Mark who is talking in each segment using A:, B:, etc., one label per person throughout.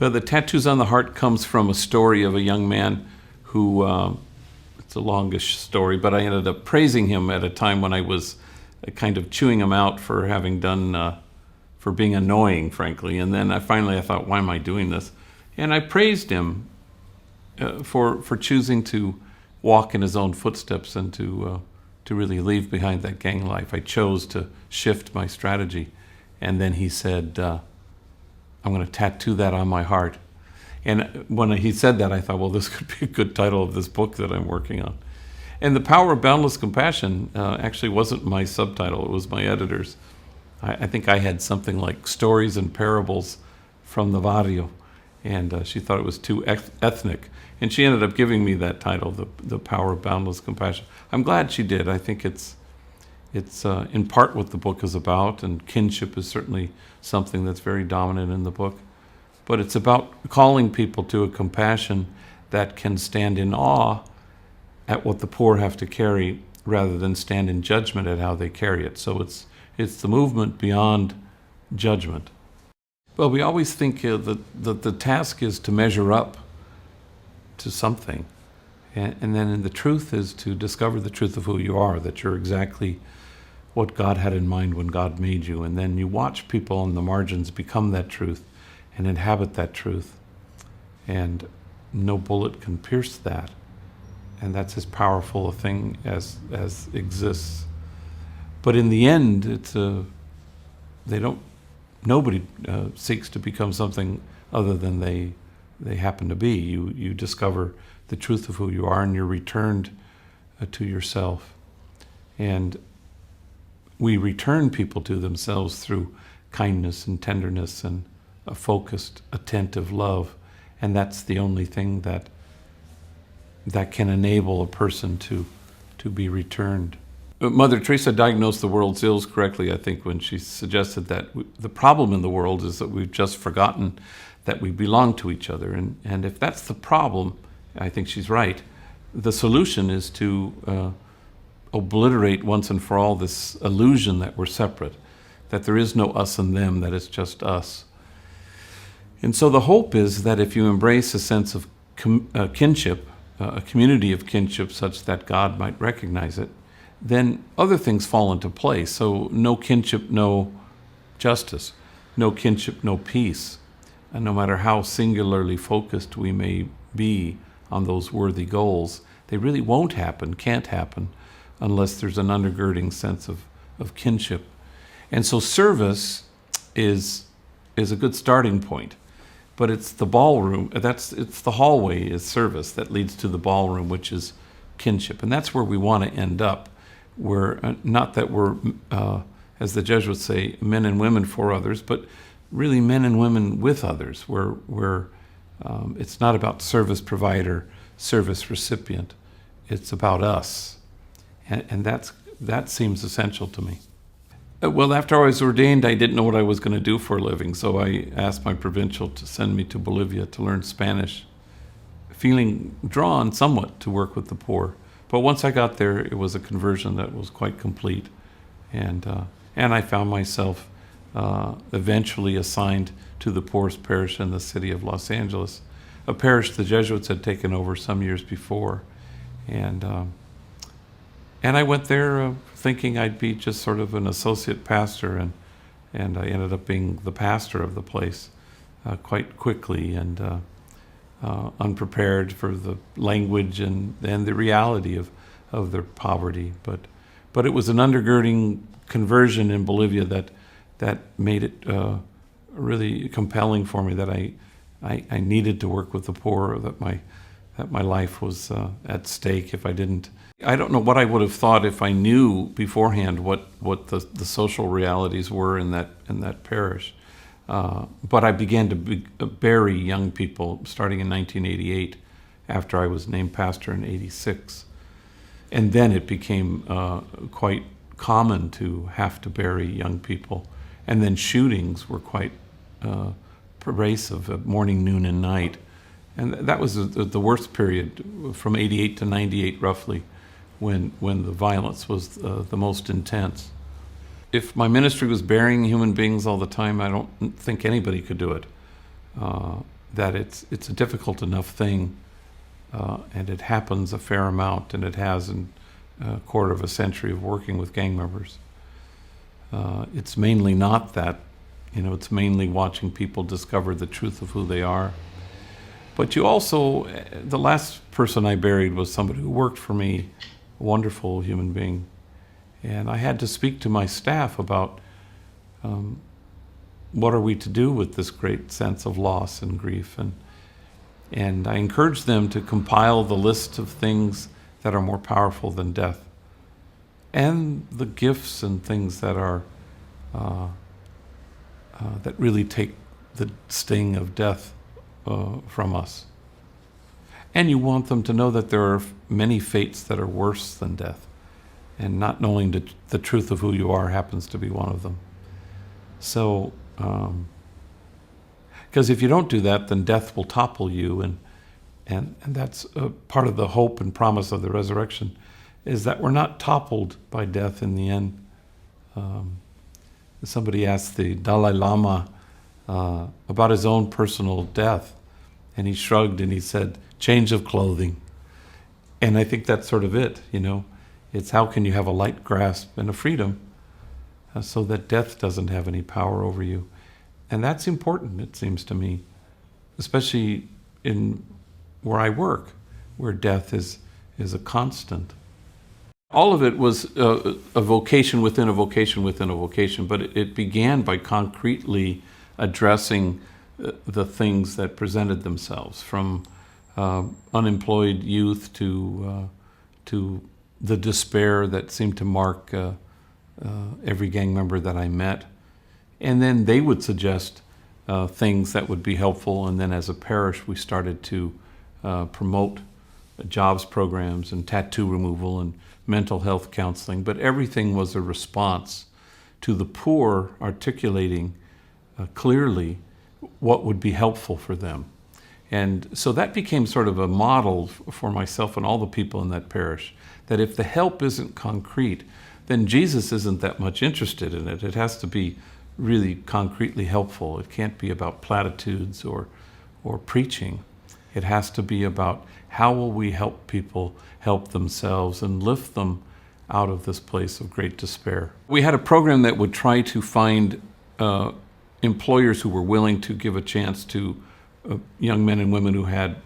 A: Well, the Tattoos on the Heart comes from a story of a young man who, it's a longish story, but I ended up praising him at a time when I was kind of chewing him out for having done, for being annoying, frankly. And then I thought, why am I doing this? And I praised him for choosing to walk in his own footsteps and to really leave behind that gang life. I chose to shift my strategy. And then he said, I'm going to tattoo that on my heart. And when he said that, I thought, well, this could be a good title of this book that I'm working on. And The Power of Boundless Compassion actually wasn't my subtitle, it was my editor's. I think I had something like Stories and Parables from the Barrio, and she thought it was too ethnic. And she ended up giving me that title, The Power of Boundless Compassion. I'm glad she did. I think it's in part what the book is about, and kinship is certainly something that's very dominant in the book. But it's about calling people to a compassion that can stand in awe at what the poor have to carry rather than stand in judgment at how they carry it. So it's the movement beyond judgment. Well, we always think that the task is to measure up to something. And then the truth is to discover the truth of who you are, that you're exactly what God had in mind when God made you. And then you watch people on the margins become that truth and inhabit that truth. And no bullet can pierce that. And that's as powerful a thing as exists. But in the end, nobody seeks to become something other than they happen to be. You discover the truth of who you are, and you're returned to yourself. And we return people to themselves through kindness and tenderness and a focused, attentive love. And that's the only thing that can enable a person to be returned. Mother Teresa diagnosed the world's ills correctly, I think, when she suggested that the problem in the world is that we've just forgotten that we belong to each other. And if that's the problem, I think she's right. The solution is to obliterate once and for all this illusion that we're separate, that there is no us and them, that it's just us. And so the hope is that if you embrace a sense of kinship, a community of kinship such that God might recognize it, then other things fall into place. So no kinship, no justice. No kinship, no peace. And no matter how singularly focused we may be on those worthy goals, they really won't happen, can't happen, unless there's an undergirding sense of kinship. And so service is a good starting point. But it's the ballroom, it's the hallway is service that leads to the ballroom, which is kinship. And that's where we want to end up. Not that we're, as the Jesuits say, men and women for others, but really men and women with others, where it's not about service provider, service recipient. It's about us. And that seems essential to me. Well, after I was ordained, I didn't know what I was going to do for a living, so I asked my provincial to send me to Bolivia to learn Spanish, feeling drawn somewhat to work with the poor. But once I got there, it was a conversion that was quite complete, and I found myself eventually assigned to the poorest parish in the city of Los Angeles, a parish the Jesuits had taken over some years before, and I went there thinking I'd be just sort of an associate pastor, and I ended up being the pastor of the place quite quickly, and unprepared for the language and the reality of their poverty. But it was an undergirding conversion in Bolivia that made it really compelling for me, that I needed to work with the poor, that my life was at stake if I didn't. I don't know what I would have thought if I knew beforehand what the social realities were in that parish. But I began to bury young people starting in 1988, after I was named pastor in 86. And then it became quite common to have to bury young people. And then shootings were quite pervasive, morning, noon, and night. And that was the worst period, from 88 to 98 roughly, when the violence was the most intense. If my ministry was burying human beings all the time, I don't think anybody could do it. that it's a difficult enough thing, and it happens a fair amount, and it has in a quarter of a century of working with gang members. It's mainly not that, it's mainly watching people discover the truth of who they are. But you also, the last person I buried was somebody who worked for me, a wonderful human being. And I had to speak to my staff about what are we to do with this great sense of loss and grief. And I encouraged them to compile the list of things that are more powerful than death, and the gifts and things that are that really take the sting of death from us. And you want them to know that there are many fates that are worse than death, and not knowing the truth of who you are happens to be one of them. So, because if you don't do that, then death will topple you, and that's part of the hope and promise of the resurrection, is that we're not toppled by death in the end. Somebody asked the Dalai Lama about his own personal death, and he shrugged and he said, change of clothing. And I think that's sort of it, It's how can you have a light grasp and a freedom so that death doesn't have any power over you. And that's important, it seems to me, especially in where I work, where death is a constant. All of it was a vocation within a vocation within a vocation, but it began by concretely addressing the things that presented themselves, from unemployed youth to the despair that seemed to mark every gang member that I met. And then they would suggest things that would be helpful, and then as a parish we started to promote jobs programs and tattoo removal and mental health counseling, but everything was a response to the poor articulating clearly what would be helpful for them. And so that became sort of a model for myself and all the people in that parish, that if the help isn't concrete, then Jesus isn't that much interested in it. It has to be really concretely helpful. It can't be about platitudes or preaching. It has to be about how will we help people help themselves and lift them out of this place of great despair. We had a program that would try to find employers who were willing to give a chance to young men and women who had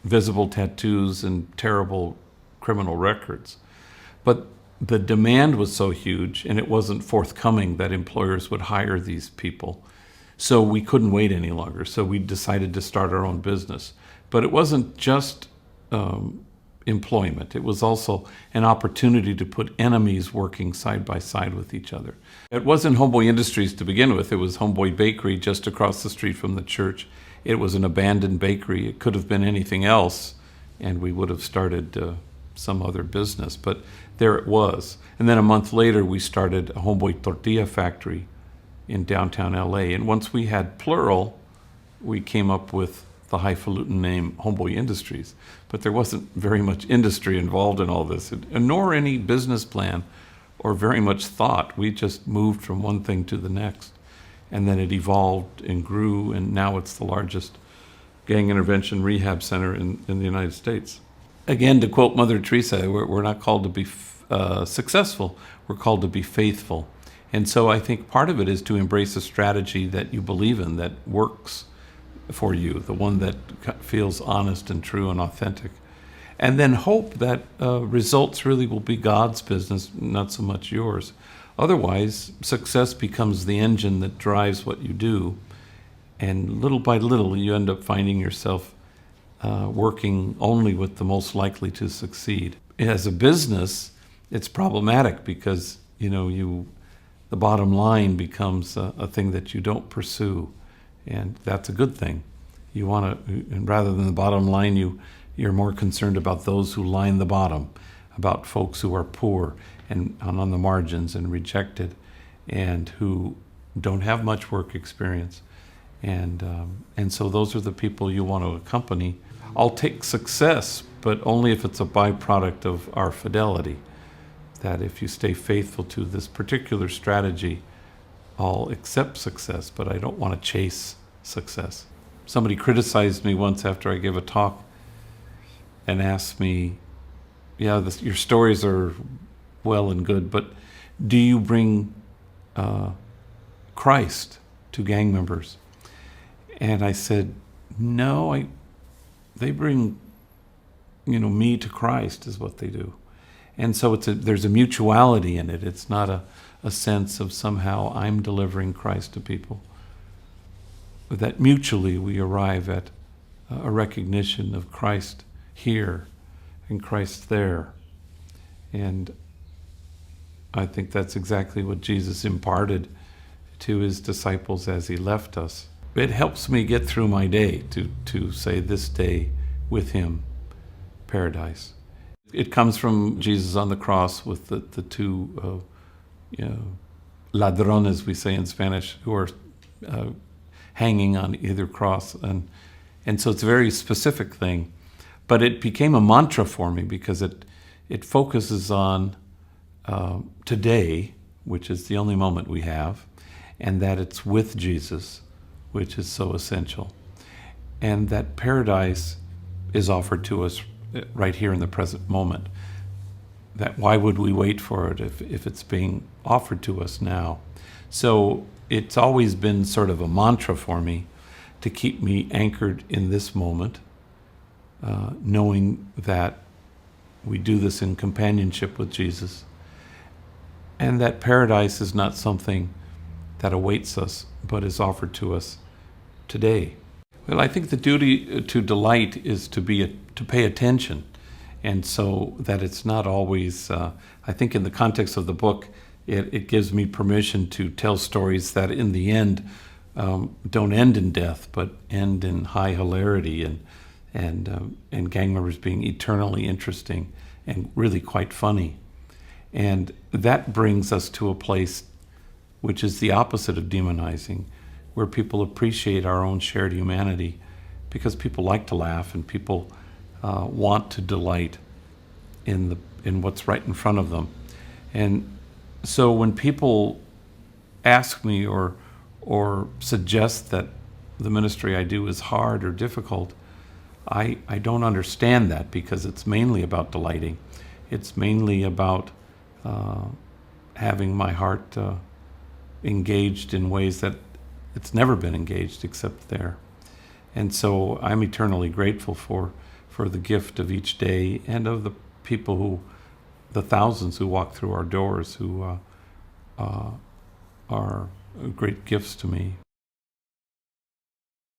A: visible tattoos and terrible criminal records. But the demand was so huge, and it wasn't forthcoming that employers would hire these people. So we couldn't wait any longer. So we decided to start our own business. But it wasn't just employment. It was also an opportunity to put enemies working side by side with each other. It wasn't Homeboy Industries to begin with. It was Homeboy Bakery just across the street from the church. It was an abandoned bakery. It could have been anything else, and we would have started some other business. But there it was. And then a month later, we started a Homeboy Tortilla factory in downtown LA. And once we had plural, we came up with the highfalutin name Homeboy Industries. But there wasn't very much industry involved in all this, nor any business plan or very much thought. We just moved from one thing to the next. And then it evolved and grew, and now it's the largest gang intervention rehab center in the United States. Again, to quote Mother Teresa, we're not called to be successful, we're called to be faithful. And so I think part of it is to embrace a strategy that you believe in, that works for you, the one that feels honest and true and authentic. And then hope that results really will be God's business, not so much yours. Otherwise, success becomes the engine that drives what you do. And little by little, you end up finding yourself working only with the most likely to succeed. As a business, it's problematic because, the bottom line becomes a thing that you don't pursue. And that's a good thing. You want to, and rather than the bottom line, you're more concerned about those who line the bottom, about folks who are poor and on the margins and rejected, and who don't have much work experience. And so those are the people you want to accompany. I'll take success, but only if it's a byproduct of our fidelity. That if you stay faithful to this particular strategy, I'll accept success, but I don't want to chase success. Somebody criticized me once after I gave a talk and asked me, yeah, your stories are well and good, but do you bring Christ to gang members? And I said, no, they bring, me to Christ is what they do. And so there's a mutuality in it. It's not a sense of somehow I'm delivering Christ to people. But that mutually we arrive at a recognition of Christ here and Christ there. And I think that's exactly what Jesus imparted to his disciples as he left us. It helps me get through my day to say this day with him, paradise. It comes from Jesus on the cross with the two ladrones, we say in Spanish, who are hanging on either cross. And so it's a very specific thing. But it became a mantra for me because it focuses on today, which is the only moment we have, and that it's with Jesus, which is so essential. And that paradise is offered to us right here in the present moment. That why would we wait for it if it's being offered to us now? So it's always been sort of a mantra for me to keep me anchored in this moment, knowing that we do this in companionship with Jesus, and that paradise is not something that awaits us, but is offered to us today. Well, I think the duty to delight is to pay attention, and so that it's not always. I think in the context of the book, it gives me permission to tell stories that, in the end, don't end in death, but end in high hilarity and gang members being eternally interesting and really quite funny. And that brings us to a place which is the opposite of demonizing, where people appreciate our own shared humanity because people like to laugh and people want to delight in what's right in front of them. And so when people ask me or suggest that the ministry I do is hard or difficult, I don't understand that, because it's mainly about delighting. It's mainly about having my heart engaged in ways that it's never been engaged except there. And so I'm eternally grateful for the gift of each day and of the people the thousands who walk through our doors who are great gifts to me.